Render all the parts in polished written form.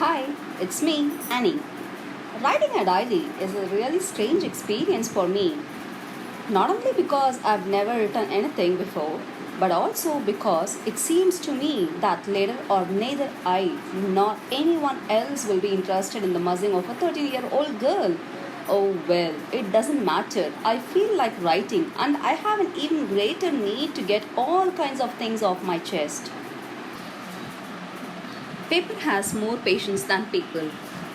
Hi, it's me, Annie. Writing a diary is a really strange experience for me, not only because I've never written anything before, but also because it seems to me that later or neither I nor anyone else will be interested in the muzzing of a 13-year-old girl. Oh well, it doesn't matter. I feel like writing and I have an even greater need to get all kinds of things off my chest. Paper has more patience than people.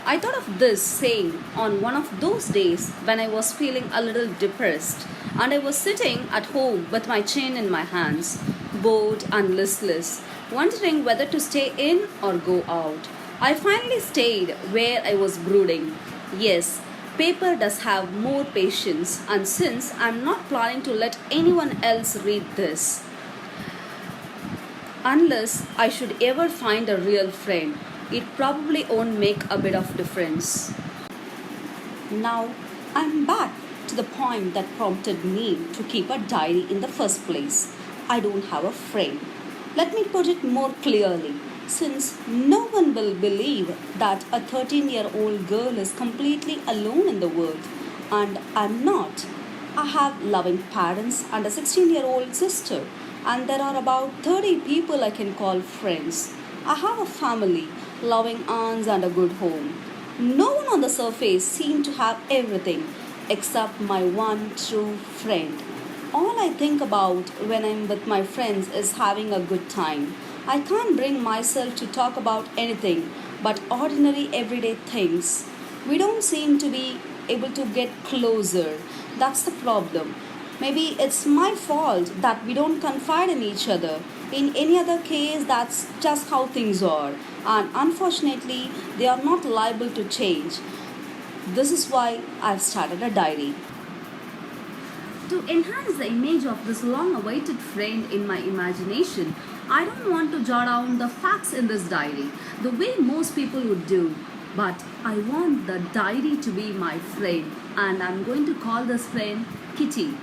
I thought of this saying on one of those days when I was feeling a little depressed and I was sitting at home with my chin in my hands, bored and listless, wondering whether to stay in or go out. I finally stayed where I was brooding. Yes, paper does have more patience, and since I'm not planning to let anyone else read this, unless I should ever find a real friend, it probably won't make a bit of difference. Now, I'm back to the point that prompted me to keep a diary in the first place. I don't have a friend. Let me put it more clearly. Since no one will believe that a 13-year-old girl is completely alone in the world, and I'm not. I have loving parents and a 16-year-old sister, and there are about 30 people I can call friends. I have a family, loving aunts, and a good home. No one on the surface seemed to have everything except my one true friend. All I think about when I'm with my friends is having a good time. I can't bring myself to talk about anything but ordinary everyday things. We don't seem to be able to get closer. That's the problem. Maybe it's my fault that we don't confide in each other. In any other case, that's just how things are. And unfortunately, they are not liable to change. This is why I've started a diary. To enhance the image of this long awaited friend in my imagination, I don't want to jot down the facts in this diary the way most people would do. But I want the diary to be my friend, and I'm going to call this friend Kitty.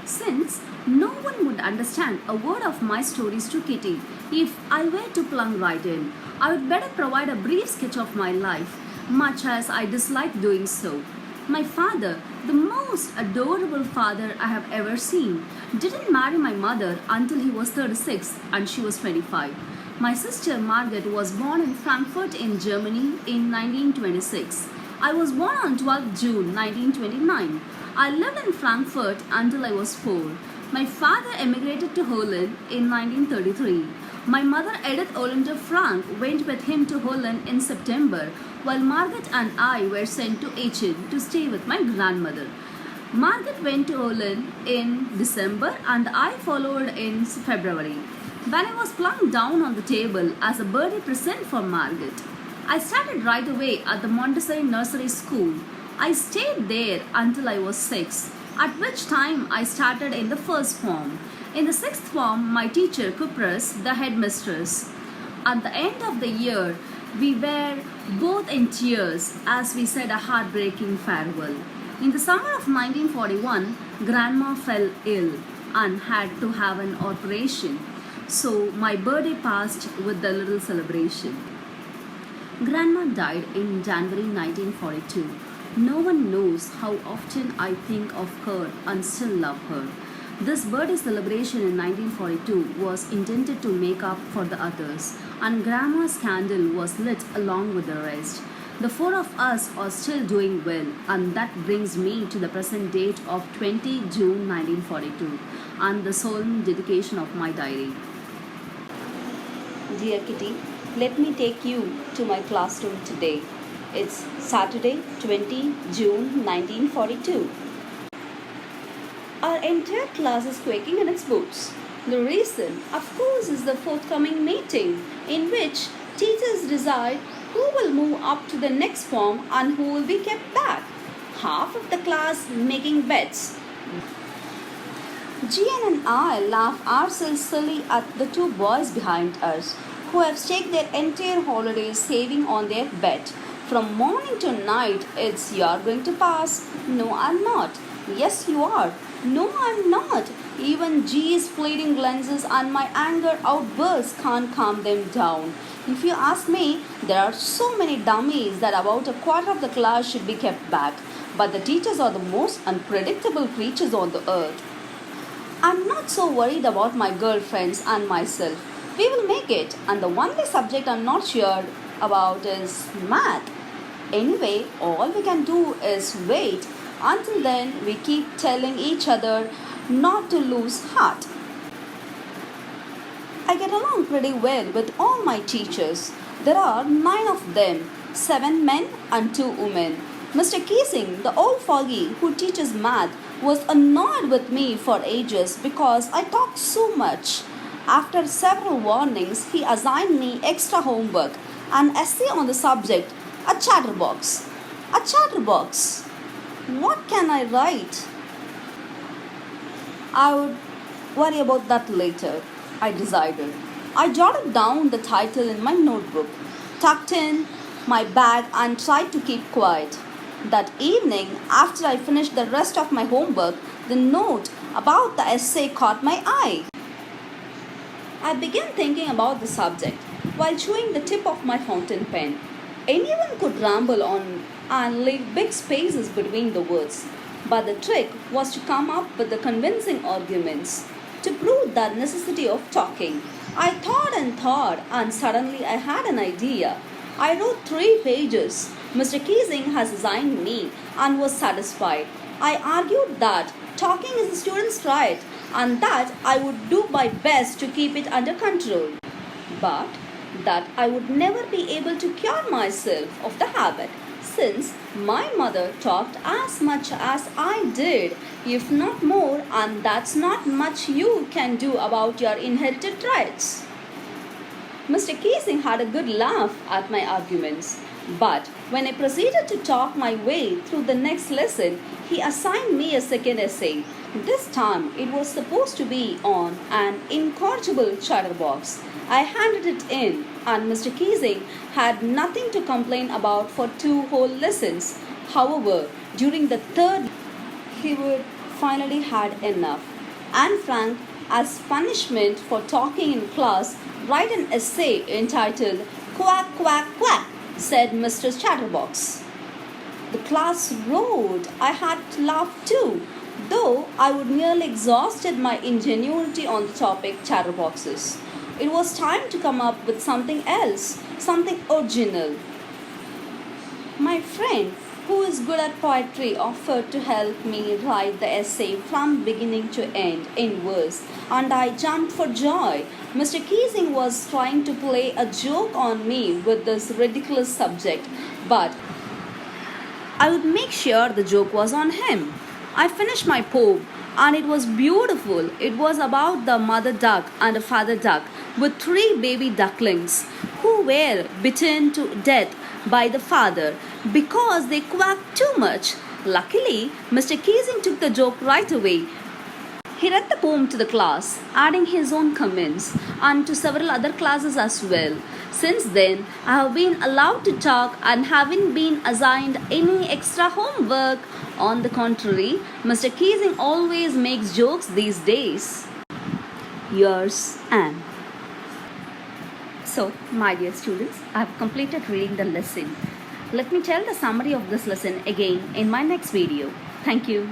Since no one would understand a word of my stories to Kitty if I were to plunge right in, I would better provide a brief sketch of my life, much as I dislike doing so. My father, the most adorable father I have ever seen, didn't marry my mother until he was 36 and she was 25. My sister Margaret was born in Frankfurt in Germany in 1926. I was born on 12 June 1929. I lived in Frankfurt until I was 4. My father emigrated to Holland in 1933. My mother Edith Olinda Frank went with him to Holland in September, while Margaret and I were sent to Aachen to stay with my grandmother. Margaret went to Holland in December and I followed in February. When I was plunked down on the table as a birthday present for Margaret, I started right away at the Montessori Nursery School. I stayed there until I was 6, at which time I started in the first form. In the sixth form, my teacher, Kupras, the headmistress. At the end of the year, we were both in tears as we said a heartbreaking farewell. In the summer of 1941, Grandma fell ill and had to have an operation. So my birthday passed with the little celebration. Grandma died in January 1942. No one knows how often I think of her and still love her. This birthday celebration in 1942 was intended to make up for the others, and Grandma's candle was lit along with the rest. The four of us are still doing well, and that brings me to the present date of 20 June 1942 and the solemn dedication of my diary. Dear Kitty, let me take you to my classroom today. It's Saturday, 20 June 1942. Our entire class is quaking in its boots. The reason, of course, is the forthcoming meeting in which teachers decide who will move up to the next form and who will be kept back. Half of the class making bets. Gian and I laugh ourselves silly at the two boys behind us who have staked their entire holidays saving on their bet. From morning to night, it's "you're going to pass." "No, I'm not." "Yes, you are." No, I'm not. Even G's fleeting glances and my anger outbursts can't calm them down. If you ask me, there are so many dummies that about a quarter of the class should be kept back. But the teachers are the most unpredictable creatures on the earth. I'm not so worried about my girlfriends and myself. We will make it, and the only subject I'm not sure about is math. Anyway, all we can do is wait. Until then, we keep telling each other not to lose heart. I get along pretty well with all my teachers. There are 9 of them, 7 men and 2 women. Mr. Keesing, the old fogey who teaches math, was annoyed with me for ages because I talked so much. After several warnings, he assigned me extra homework, an essay on the subject, a chatterbox. A chatterbox. What can I write? I would worry about that later, I decided. I jotted down the title in my notebook, tucked in my bag, and tried to keep quiet. That evening, after I finished the rest of my homework, the note about the essay caught my eye. I began thinking about the subject while chewing the tip of my fountain pen. Anyone could ramble on and leave big spaces between the words, but the trick was to come up with the convincing arguments to prove the necessity of talking. I thought, and suddenly I had an idea. I wrote 3 pages. Mr. Keesing has assigned me and was satisfied. I argued that talking is the student's right and that I would do my best to keep it under control, but that I would never be able to cure myself of the habit since my mother talked as much as I did, if not more, and that's not much you can do about your inherited traits. Mr. Keesing had a good laugh at my arguments, but when I proceeded to talk my way through the next lesson, he assigned me a second essay. This time it was supposed to be on an incorrigible chatterbox. I handed it in, and Mr. Keesing had nothing to complain about for 2 whole lessons. However, during the third, he would finally had enough. And Frank, as punishment for talking in class, write an essay entitled "Quack, Quack, Quack," said Mr. Chatterbox. The class roared. I had to laugh too, though I would nearly exhausted my ingenuity on the topic chatterboxes. It was time to come up with something else, something original. My friend, who is good at poetry, offered to help me write the essay from beginning to end in verse, and I jumped for joy. Mr. Keesing was trying to play a joke on me with this ridiculous subject, but I would make sure the joke was on him. I finished my poem, and it was beautiful. It was about the mother duck and a father duck with 3 baby ducklings who were bitten to death by the father because they quacked too much. Luckily, Mr. Keesing took the joke right away. He read the poem to the class, adding his own comments, and to several other classes as well. Since then, I have been allowed to talk and haven't been assigned any extra homework. On the contrary, Mr. Keesing always makes jokes these days. Yours, Anne. So, my dear students, I have completed reading the lesson. Let me tell the summary of this lesson again in my next video. Thank you.